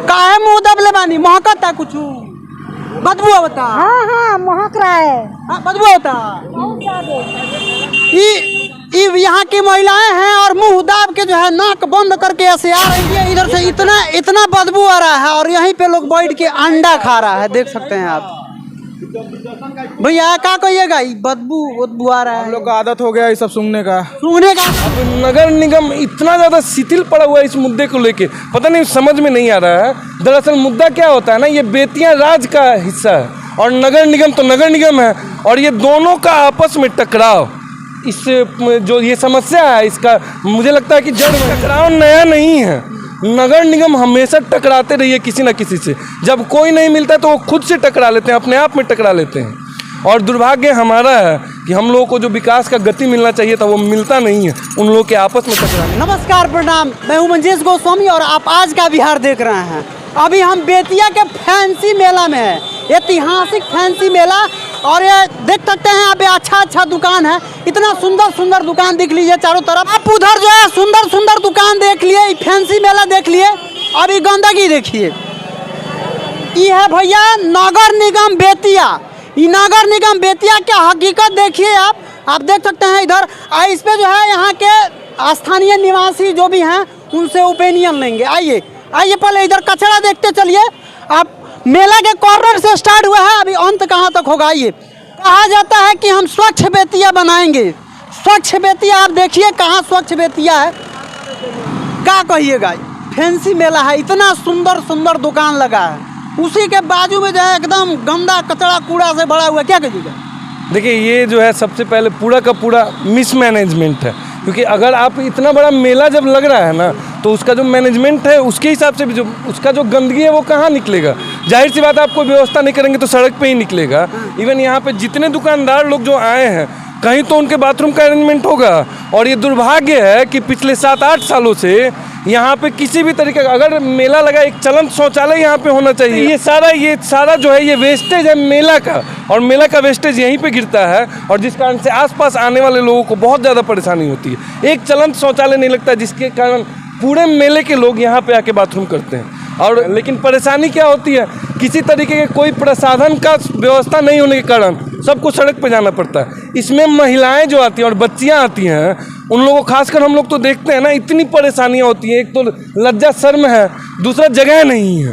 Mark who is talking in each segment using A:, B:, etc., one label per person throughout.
A: काहे मुंह दबले बानी? महकता कुछ बदबू होता?
B: हाँ महक रहा है।
A: बदबू होता। यहाँ की महिलाएं हैं और मुंह दाब के जो है नाक बंद करके ऐसे आ रही है। इधर से इतना बदबू आ रहा है और यहीं पे लोग बैठ के अंडा खा रहा है, देख सकते हैं आप। भैया क्या कहिएगा? बदबू आ रहा है।
C: हम लोग का आदत हो गया ये सब सूंघने का।
D: अब नगर निगम इतना ज्यादा शिथिल पड़ा हुआ है इस मुद्दे को लेके, पता नहीं समझ में नहीं आ रहा है। दरअसल मुद्दा क्या होता है ना, ये बेतिया राज का हिस्सा है और नगर निगम तो नगर निगम है, और ये दोनों का आपस में टकराव, इस जो ये समस्या है इसका मुझे लगता है कि जड़ टकराव नया नहीं है। नगर निगम हमेशा टकराते रही है किसी न किसी से। जब कोई नहीं मिलता तो वो खुद से टकरा लेते हैं, अपने आप में टकरा लेते हैं। और दुर्भाग्य हमारा है कि हम लोगों को जो विकास का गति मिलना चाहिए था वो मिलता नहीं है, उन लोगों के आपस में टकरा।
A: नमस्कार, प्रणाम। मैं हूं मंजेश गोस्वामी और आप आज का बिहार देख रहे हैं। अभी हम बेतिया के फैंसी मेला में है, ऐतिहासिक फैंसी मेला, और ये देख सकते हैं आप, अच्छा दुकान है। इतना सुंदर दुकान देख लीजिए चारों तरफ। आप उधर जो है सुंदर दुकान देख लिए, फैंसी मेला देख लिए। अभी गंदगी देखिए। ये है भैया नगर निगम बेतिया। ये नगर निगम बेतिया के हकीकत देखिए आप देख सकते हैं इधर। इस पे जो है यहाँ के स्थानीय निवासी जो भी हैं उनसे ओपिनियन लेंगे। आइए पहले इधर कचरा देखते चलिए आप। मेला के कॉर्नर से स्टार्ट हुआ है, अभी अंत कहाँ तक होगा। ये कहा जाता है कि हम स्वच्छ बेतिया बनाएंगे। स्वच्छ बेतिया आप देखिए कहाँ स्वच्छ बेतिया है, क्या कहिएगा। फैंसी मेला है, इतना सुंदर दुकान लगा है, उसी के बाजू में जो है एकदम गंदा कचरा कूड़ा से भरा हुआ, क्या कहिएगा।
D: देखिए ये जो है सबसे पहले पूरा का पूरा मिसमैनेजमेंट है, क्योंकि अगर आप इतना बड़ा मेला जब लग रहा है ना तो उसका जो मैनेजमेंट है उसके हिसाब से भी जो उसका जो गंदगी है वो कहाँ निकलेगा। जाहिर सी बात है, आपको व्यवस्था नहीं करेंगे तो सड़क पे ही निकलेगा। इवन यहाँ पे जितने दुकानदार लोग जो आए हैं कहीं तो उनके बाथरूम का अरेंजमेंट होगा। और ये दुर्भाग्य है कि पिछले 7-8 सालों से यहाँ पे किसी भी तरीके का, अगर मेला लगा, एक चलंत शौचालय यहाँ पे होना चाहिए। ये सारा जो है ये वेस्टेज है मेला का, और मेला का वेस्टेज यहीं पे गिरता है, और जिस कारण से आसपास आने वाले लोगों को बहुत ज़्यादा परेशानी होती है। एक चलंत शौचालय नहीं लगता, जिसके कारण पूरे मेले के लोग यहाँ पे आके बाथरूम करते हैं। और लेकिन परेशानी क्या होती है, किसी तरीके के कोई प्रसाधन का व्यवस्था नहीं होने के कारण सबको सड़क पे जाना पड़ता है। इसमें महिलाएं जो आती हैं और बच्चियां आती हैं, उन लोगों को खासकर हम लोग तो देखते हैं ना, इतनी परेशानियां होती हैं। एक तो लज्जा शर्म है, दूसरा जगह नहीं है।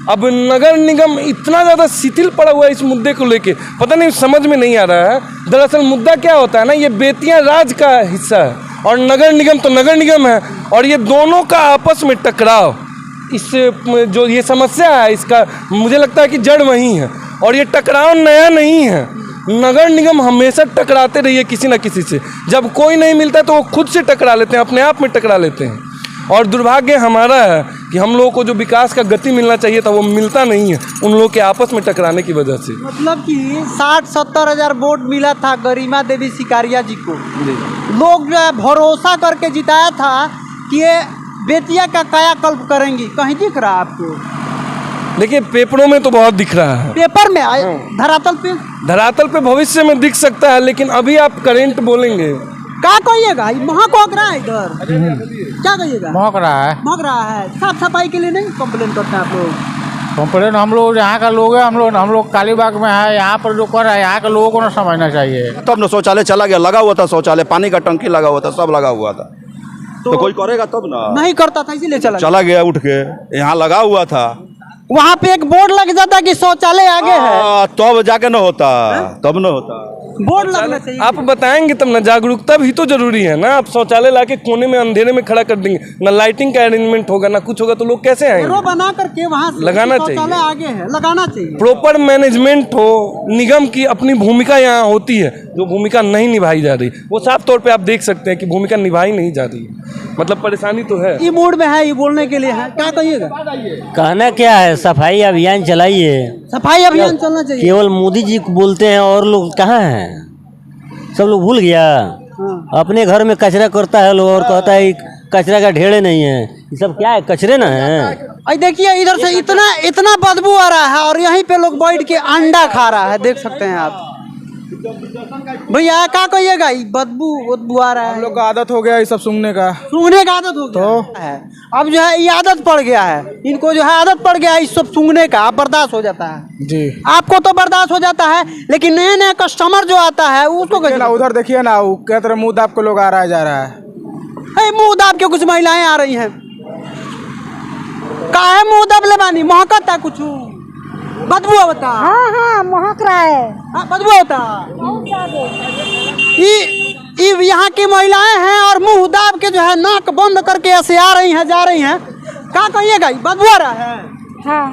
D: अब नगर निगम इतना ज़्यादा शिथिल पड़ा हुआ है इस मुद्दे को लेके, पता नहीं समझ में नहीं आ रहा है। दरअसल मुद्दा क्या होता है ना, ये बेतिया राज का हिस्सा है और नगर निगम तो नगर निगम है, और ये दोनों का आपस में टकराव, इस जो ये समस्या है इसका मुझे लगता है कि जड़ वही है। और ये टकराव नया नहीं है। नगर निगम हमेशा टकराते रही है किसी न किसी से। जब कोई नहीं मिलता तो वो खुद से टकरा लेते हैं, अपने आप में टकरा लेते हैं। और दुर्भाग्य हमारा है कि हम लोगों को जो विकास का गति मिलना चाहिए था वो मिलता नहीं है, उन लोगों के आपस में टकराने की वजह से।
A: मतलब कि 60-70 हज़ार वोट मिला था गरिमा देवी सिकारिया जी को। लोग जो है भरोसा करके जिताया था कि ये बेतिया का कायाकल्प करेंगी। कहीं दिख रहा है आपको?
D: देखिए पेपरों में तो बहुत दिख रहा है,
A: पेपर में धरातल पे
D: भविष्य में दिख सकता है, लेकिन अभी आप करेंट बोलेंगे
A: क्या कहिएगा। महक रहा है इधर, क्या कहिएगा। महक रहा है। साफ सफाई के लिए नहीं कंप्लेन करते हैं आप लोग?
E: कंप्लेन हम लोग यहाँ का लोग हैं, हम लोग कालीबाग में है, यहाँ पर जो कर रहा है यहाँ के लोगों को ना समझना चाहिए।
F: तब न शौचालय चला गया, लगा हुआ था शौचालय, पानी का टंकी लगा हुआ था, सब लगा हुआ था। तो कोई करेगा तब ना।
A: नहीं करता था इसीलिए चला
F: गया उठ के। यहाँ लगा हुआ था,
A: वहाँ पे एक बोर्ड लग जाता कि शौचालय आगे है,
F: तब जाके न होता, तब न होता।
A: बोर्ड लगना चाहिए।
D: आप बताएंगे तब ना, जागरूकता भी तो जरूरी है ना। आप शौचालय लाके कोने में अंधेरे में खड़ा कर देंगे, ना लाइटिंग का अरेंजमेंट होगा ना कुछ होगा, तो लोग कैसे आएंगे।
A: बना करके वहाँ
D: लगाना चाहिए,
A: आगे है लगाना चाहिए।
D: प्रॉपर मैनेजमेंट हो, निगम की अपनी भूमिका यहाँ होती है, जो भूमिका नहीं निभाई जा रही वो साफ तौर पे आप देख सकते हैं कि भूमिका निभाई नहीं जा रही। मतलब परेशानी तो है।
A: ये मूड में है, ये बोलने के लिए है, क्या कहिएगा।
G: कहना क्या है, सफाई अभियान चलाइए।
A: सफाई अभियान चलना चाहिए।
G: केवल मोदी जी बोलते हैं और लोग कहाँ हैं, सब लोग भूल गया। अपने घर में कचरा करता है लोग और कहता है कचरा का ढेरे नहीं है। ये सब क्या है, कचरे ना है।
A: देखिए इधर से इतना बदबू आ रहा है और यहीं पे लोग बैठ के अंडा खा रहा है, देख सकते हैं आप। भैया क्या कहिएगा, ये बदबू आ रहा
C: हम
A: है,
C: लोग का आदत हो गया ये सब सूंघने का।
A: सूंघने का आदत हो गया है। अब जो है ये आदत पड़ गया है, इनको जो है आदत पड़ गया है इस सब सूंघने का, अब बर्दाश्त हो जाता है।
C: जी
A: आपको तो बर्दाश्त हो जाता है, लेकिन नए नए कस्टमर जो आता है उसको कैसे?
C: ना उधर देखिए ना, वो कह तरह मुंह दाब के लोग आ रहा है जा रहा है।
A: है मुंह दाब के कुछ महिलाएं आ रही हैं, काहे मुंह दाब ले बानी, महकता कुछ, बदबू होता।
B: हाँ हाँ महक रहा है।
A: हाँ, बदबू होता। ये यहाँ की महिलाएं हैं और मुंह दाब के जो है नाक बंद करके ऐसे आ रही हैं जा रही हैं। क्या कहिएगा, बदबू आ रहा है?
B: हाँ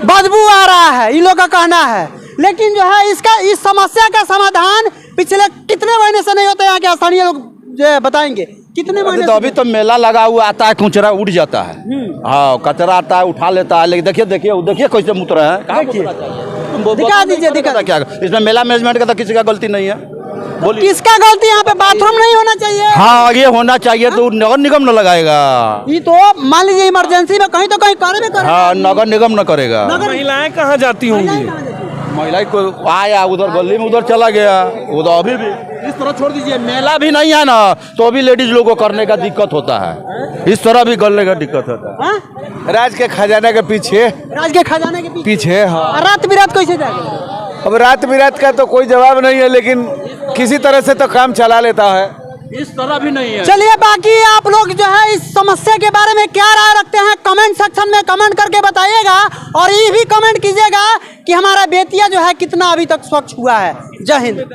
A: बदबू आ रहा है, इन लोग का कहना है। लेकिन जो है इसका इस समस्या का समाधान पिछले कितने महीने से नहीं होता है, यहाँ के स्थानीय लोग जो है बताएंगे कितने महीने
F: तो अभी तो मेला लगा हुआ आता है, कचरा उड़ जाता है। हाँ, कचरा आता है उठा लेता है, लेकिन देखिए कैसे मुत रहा है। कहाँ मुत रहा है?
A: दिखा दीजिए, दिखा
F: क्या इसमें मेला मैनेजमेंट का तो किसी का गलती नहीं है। बोलिए
A: किसका गलती? यहाँ पे बाथरूम नहीं होना चाहिए।
F: हाँ, ये होना चाहिए तो नगर निगम न लगाएगा।
A: ये तो मान लीजिए इमरजेंसी में कहीं तो कहीं करे भी
F: हाँ, नगर निगम न करेगा।
D: महिलाएं कहाँ जाती होंगी?
F: महिला को आया उधर गली में उधर चला गया, उधर अभी भी इस तरह छोड़ दीजिए। मेला भी नहीं है ना, तो अभी लेडीज लोगों को करने का दिक्कत होता है, इस तरह भी करने का दिक्कत होता है।
C: राज के खजाना के पीछे
A: राज के खजाने के
C: पीछे हाँ।
A: और रात बिरात कैसे जाएगा?
C: अब रात बिरात का तो कोई जवाब नहीं है, लेकिन किसी तरह से तो काम चला लेता है।
F: इस तरह भी नहीं है।
A: चलिए, बाकी आप लोग जो है इस समस्या के बारे में क्या राय रखते हैं कमेंट सेक्शन में कमेंट करके बताइएगा, और ये भी कमेंट कीजिएगा कि हमारा बेतिया जो है कितना अभी तक स्वच्छ हुआ है। जय हिंद।